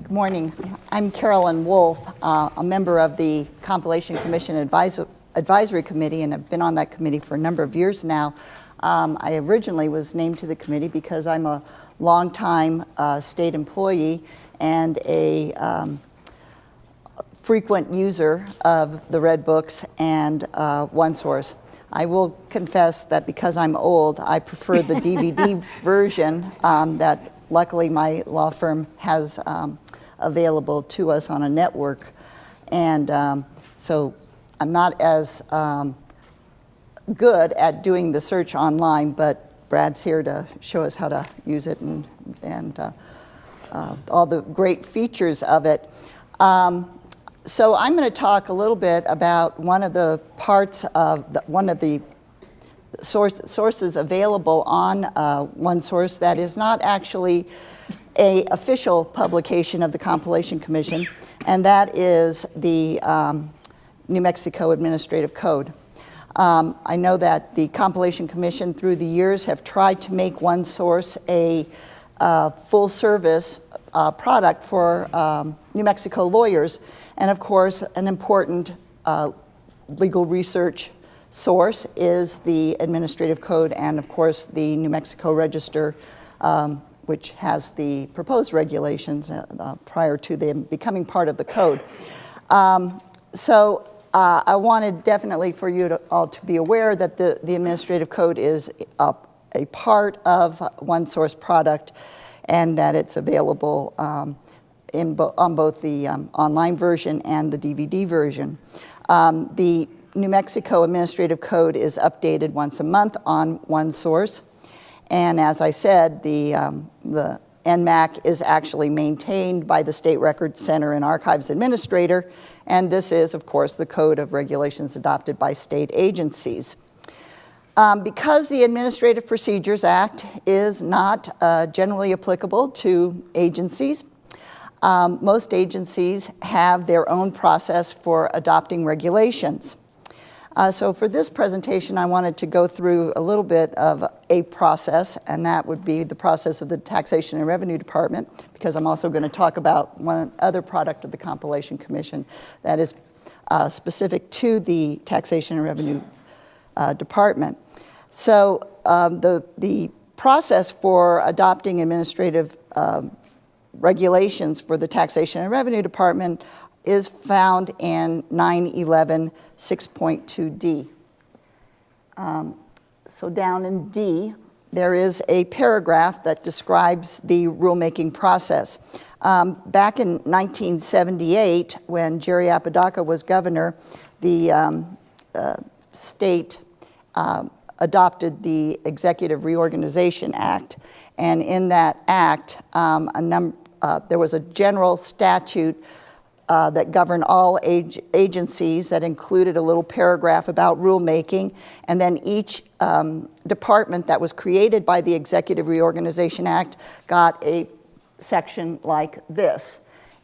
Good morning. I'm Carolyn Wolf, a member of the Compilation Commission Advisory Committee, and I've been on that committee for a number of years now. I originally was named to the committee because I'm a longtime state employee and a frequent user of the Red Books and OneSource. I will confess that because I'm old, I prefer the DVD version that luckily my law firm has available to us on a network. And so I'm not as good at doing the search online, but Brad's here to show us how to use it and all the great features of it. So I'm going to talk a little bit about one of the parts of one of the sources available on OneSource that is not actually an official publication of the Compilation Commission, and that is the New Mexico Administrative Code. I know that the Compilation Commission through the years have tried to make OneSource a full service product for New Mexico lawyers, and of course an important legal research source is the Administrative Code and of course the New Mexico Register, which has the proposed regulations prior to them becoming part of the code. So I wanted definitely for you all to be aware that the Administrative Code is a part of OneSource product and that it's available on both the online version and the DVD version. The New Mexico Administrative Code is updated once a month on OneSource. And as I said, the NMAC is actually maintained by the State Records Center and Archives Administrator. And this is, of course, the code of regulations adopted by state agencies. Because the Administrative Procedures Act is not generally applicable to agencies, most agencies have their own process for adopting regulations. So for this presentation, I wanted to go through a little bit of a process, and that would be the process of the Taxation and Revenue Department, because I'm also going to talk about one other product of the Compilation Commission that is specific to the Taxation and Revenue Department. So the process for adopting administrative regulations for the Taxation and Revenue Department is found in 911 6.2D. So down in D, there is a paragraph that describes the rulemaking process. Back in 1978, when Jerry Apodaca was governor, the state adopted the Executive Reorganization Act. And in that act, there was a general statute that governed all agencies that included a little paragraph about rulemaking, and then each department that was created by the Executive Reorganization Act got a section like this.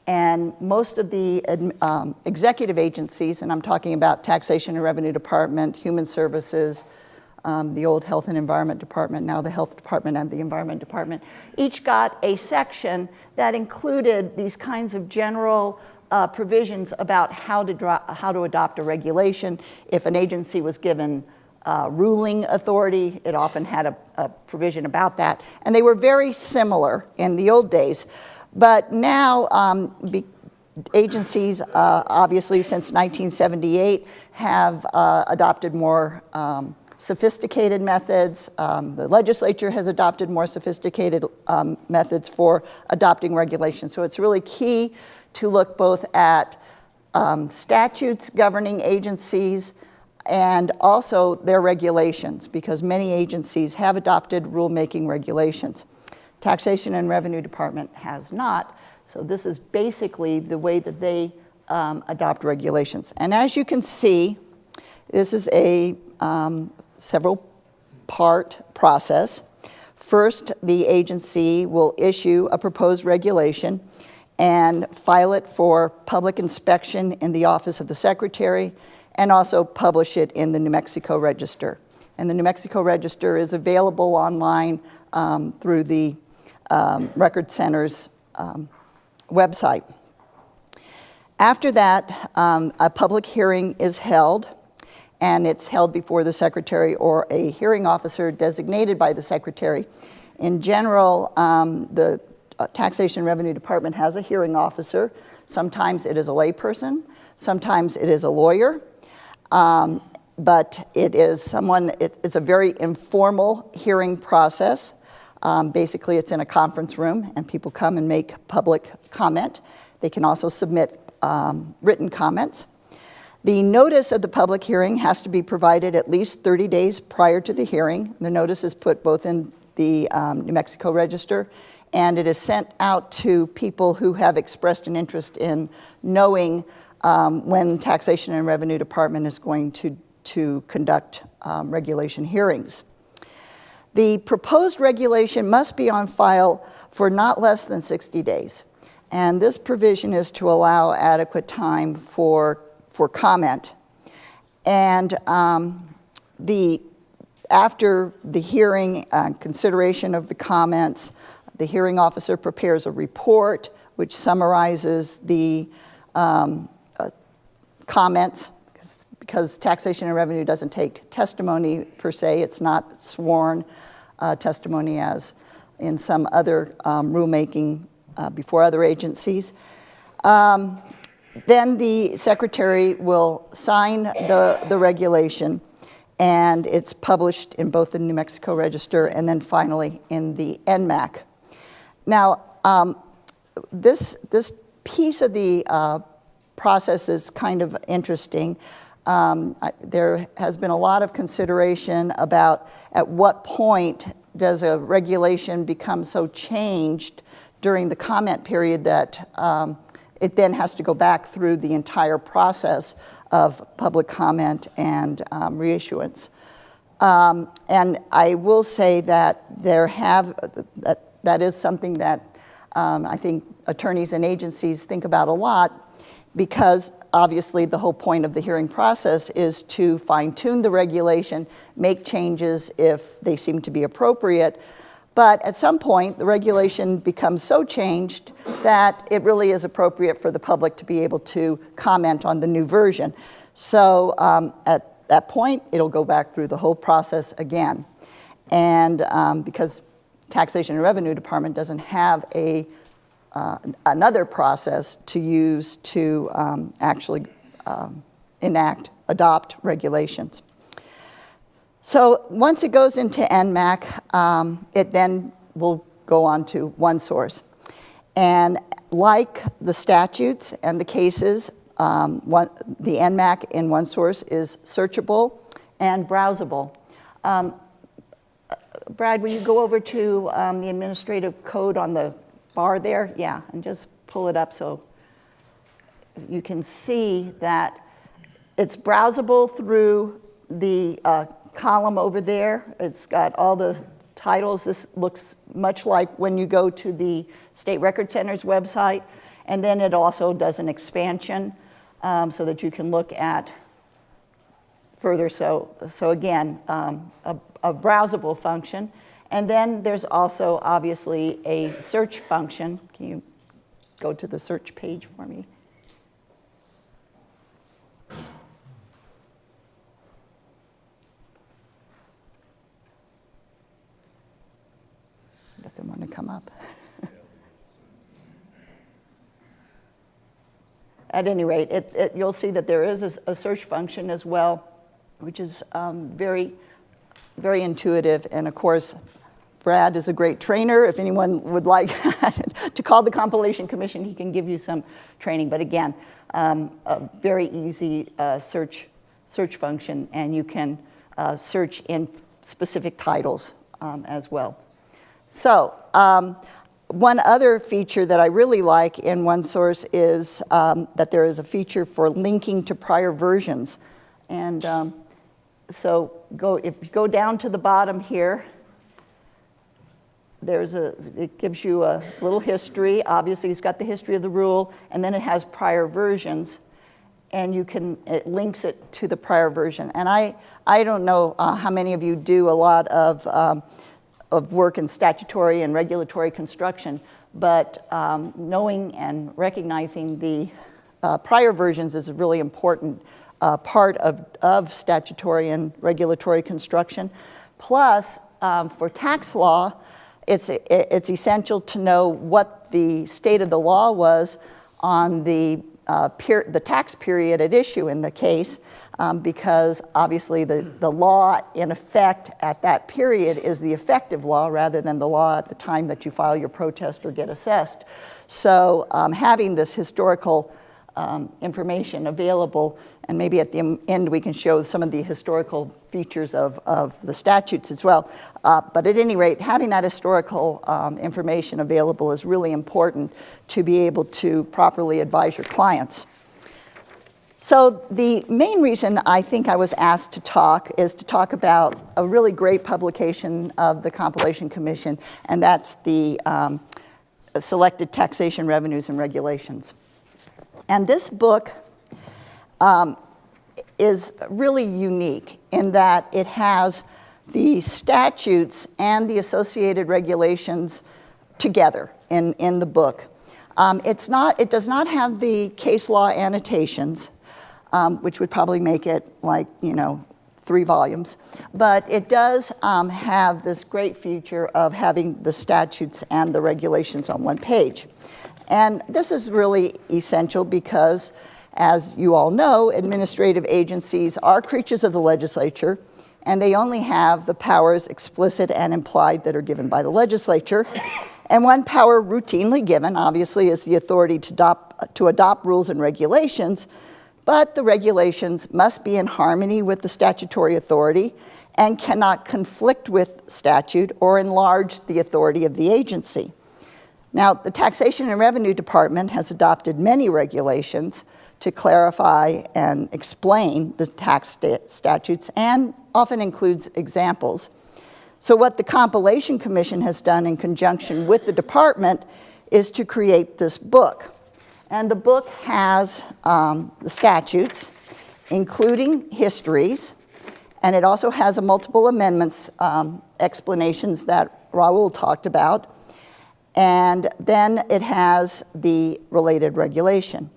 And most of the executive agencies, and I'm talking about Taxation and Revenue Department, Human Services, the old Health and Environment Department, now the Health Department and the Environment Department, each got a section that included these kinds of general provisions about how to adopt a regulation. If an agency was given ruling authority, it often had a provision about that. And they were very similar in the old days. But now agencies, obviously since 1978, have adopted more sophisticated methods. The legislature has adopted more sophisticated methods for adopting regulations. So it's really key to look both at statutes governing agencies and also their regulations, because many agencies have adopted rulemaking regulations. Taxation and Revenue Department has not, so this is basically the way that they adopt regulations. And as you can see, this is a several part process. First, the agency will issue a proposed regulation and file it for public inspection in the Office of the Secretary, and also publish it in the New Mexico Register. And the New Mexico Register is available online through the Record Center's website. After that, a public hearing is held, and it's held before the secretary or a hearing officer designated by the secretary. In general, the Taxation and Revenue Department has a hearing officer. Sometimes it is a layperson, sometimes it is a lawyer, but it is someone, it's a very informal hearing process. Basically, it's in a conference room, and people come and make public comment. They can also submit written comments. The notice of the public hearing has to be provided at least 30 days prior to the hearing. The notice is put both in the New Mexico Register, and it is sent out to people who have expressed an interest in knowing when Taxation and Revenue Department is going to conduct regulation hearings. The proposed regulation must be on file for not less than 60 days. And this provision is to allow adequate time for comment. And after the hearing, consideration of the comments, the hearing officer prepares a report which summarizes the comments, because Taxation and Revenue doesn't take testimony per se. It's not sworn testimony as in some other rulemaking before other agencies. Then the secretary will sign the regulation, and it's published in both the New Mexico Register and then finally in the NMAC. Now, this piece of the process is kind of interesting. There has been a lot of consideration about at what point does a regulation become so changed during the comment period that it then has to go back through the entire process of public comment and reissuance. And I will say that that is something that I think attorneys and agencies think about a lot, because obviously the whole point of the hearing process is to fine-tune the regulation, make changes if they seem to be appropriate. But at some point, the regulation becomes so changed that it really is appropriate for the public to be able to comment on the new version. So at that point, it'll go back through the whole process again. And because Taxation and Revenue Department doesn't have another process to use to actually adopt regulations. So once it goes into NMAC, it then will go on to ONESOURCE. And like the statutes and the cases, the NMAC in ONESOURCE is searchable and browsable. Brad, will you go over to the administrative code on the bar there? Yeah, and just pull it up so you can see that it's browsable through the column over there. It's got all the titles. This looks much like when you go to the State Record Center's website. And then it also does an expansion so that you can look at further. So again, a browsable function. And then there's also obviously a search function. Can you go to the search page for me? Doesn't want to come up. At any rate, you'll see that there is a search function as well, which is very, very intuitive. And of course, Brad is a great trainer. If anyone would like to call the Compilation Commission, he can give you some training. But again, a very easy search function, and you can search in specific titles as well. So one other feature that I really like in ONESOURCE is that there is a feature for linking to prior versions. And so if you go down to the bottom here, it gives you a little history. Obviously, it's got the history of the rule, and then it has prior versions, and it links it to the prior version. And I don't know how many of you do a lot of work in statutory and regulatory construction, but knowing and recognizing the prior versions is a really important part of statutory and regulatory construction. Plus, for tax law, it's essential to know what the state of the law was on the tax period at issue in the case, because obviously the law in effect at that period is the effective law rather than the law at the time that you file your protest or get assessed. So having this historical information available, and maybe at the end we can show some of the historical features of the statutes as well. But at any rate, having that historical information available is really important to be able to properly advise your clients. So the main reason I think I was asked to talk is to talk about a really great publication of the Compilation Commission, and that's the Selected Taxation Revenues and Regulations. And this book is really unique in that it has the statutes and the associated regulations together in the book. It does not have the case law annotations, which would probably make it like, 3 volumes. But it does have this great feature of having the statutes and the regulations on one page. And this is really essential because, as you all know, administrative agencies are creatures of the legislature, and they only have the powers explicit and implied that are given by the legislature. And one power routinely given, obviously, is the authority to adopt rules and regulations, but the regulations must be in harmony with the statutory authority and cannot conflict with statute or enlarge the authority of the agency. Now, the Taxation and Revenue Department has adopted many regulations to clarify and explain the tax statutes and often includes examples. So what the Compilation Commission has done in conjunction with the department is to create this book. And the book has the statutes, including histories, and it also has a multiple amendments explanations that Raul talked about. And then it has the related regulation.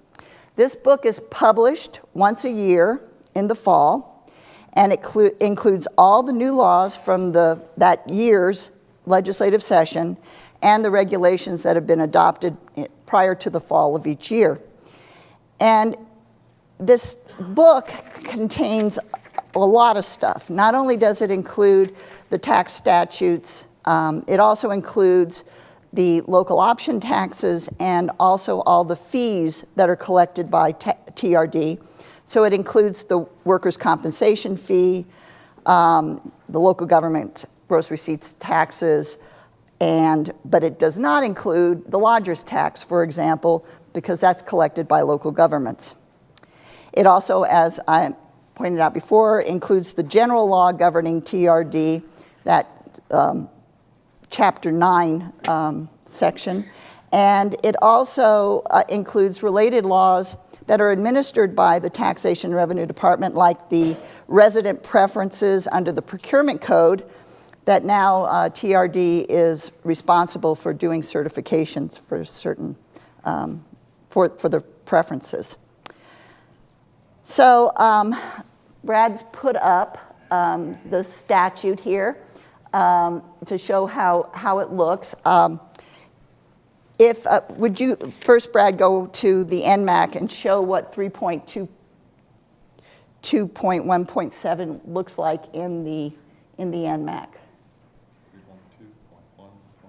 This book is published once a year in the fall, and it includes all the new laws from that year's legislative session and the regulations that have been adopted prior to the fall of each year. And this book contains a lot of stuff. Not only does it include the tax statutes, it also includes the local option taxes and also all the fees that are collected by TRD. So it includes the workers' compensation fee, the local government gross receipts taxes, but it does not include the lodger's tax, for example, because that's collected by local governments. It also, as I pointed out before, includes the general law governing TRD, that Chapter 9 section, and it also includes related laws that are administered by the Taxation and Revenue Department, like the resident preferences under the Procurement Code, that now TRD is responsible for doing certifications for certain, for the preferences. So Brad's put up the statute here to show how it looks. Would you first, Brad, go to the NMAC and show what 3.2.1.7 looks like in the NMAC?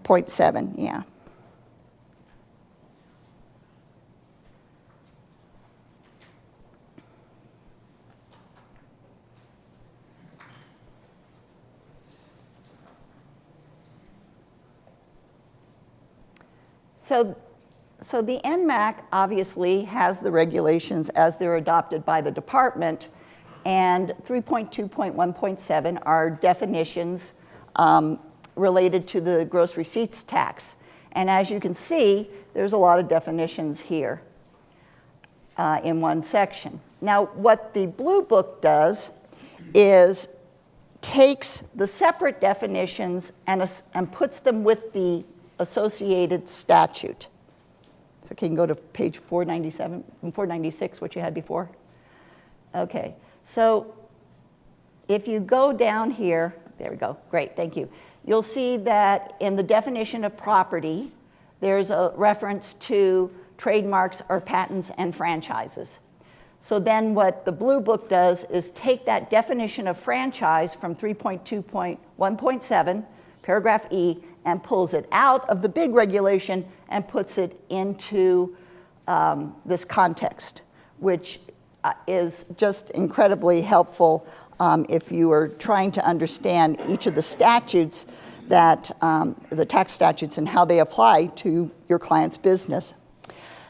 3.2.1.7, yeah. So the NMAC obviously has the regulations as they're adopted by the department, and 3.2.1.7 are definitions related to the gross receipts tax. And as you can see, there's a lot of definitions here in one section. Now, what the Blue Book does is takes the separate definitions and puts them with the associated statute. So can you go to page 497 and 496, what you had before? Okay, so if you go down here, there we go, great, thank you. You'll see that in the definition of property, there's a reference to trademarks or patents and franchises. So then what the Blue Book does is take that definition of franchise from 3.2.1.7, paragraph E, and pulls it out of the big regulation and puts it into this context, which is just incredibly helpful if you are trying to understand each of the statutes that, the tax statutes and how they apply to your client's business.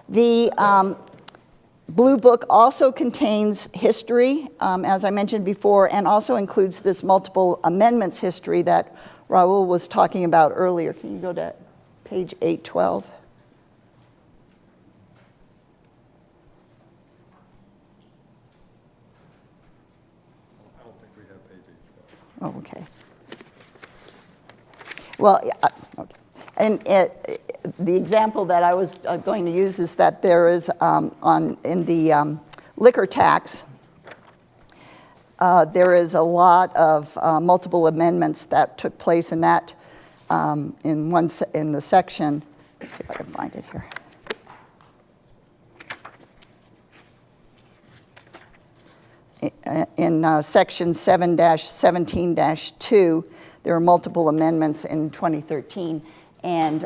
The Blue Book also contains history, as I mentioned before, and also includes this multiple amendments history that Raul was talking about earlier. Can you go to page 812? I don't think we have page 812. Oh, okay. Well, okay. And the example that I was going to use is that there is in the liquor tax, there is a lot of multiple amendments that took place in that in the section. Let's see if I can find it here. In section 7-17-2, there are multiple amendments in 2013, and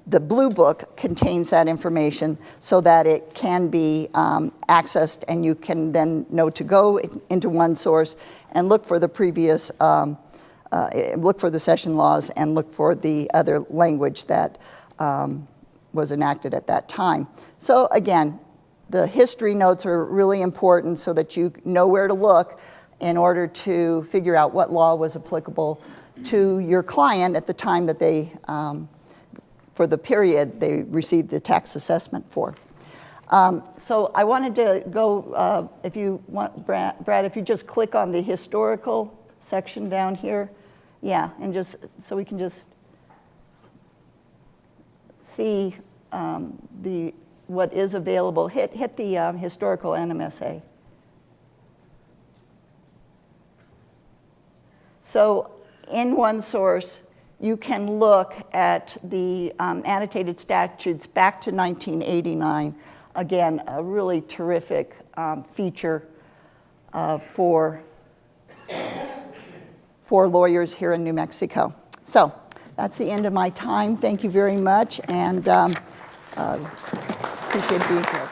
the Blue Book contains that information so that it can be accessed, and you can then know to go into ONESOURCE and look for the previous, look for the session laws and look for the other language that was enacted at that time. So again, the history notes are really important so that you know where to look in order to figure out what law was applicable to your client at the time that they, for the period they received the tax assessment for. So I wanted to go, if you want, Brad, if you just click on the historical section down here, yeah, and just, so we can just see what is available. Hit the historical NMSA. So in ONESOURCE, you can look at the annotated statutes back to 1989. Again, a really terrific feature for lawyers here in New Mexico. So that's the end of my time. Thank you very much, and appreciate being here.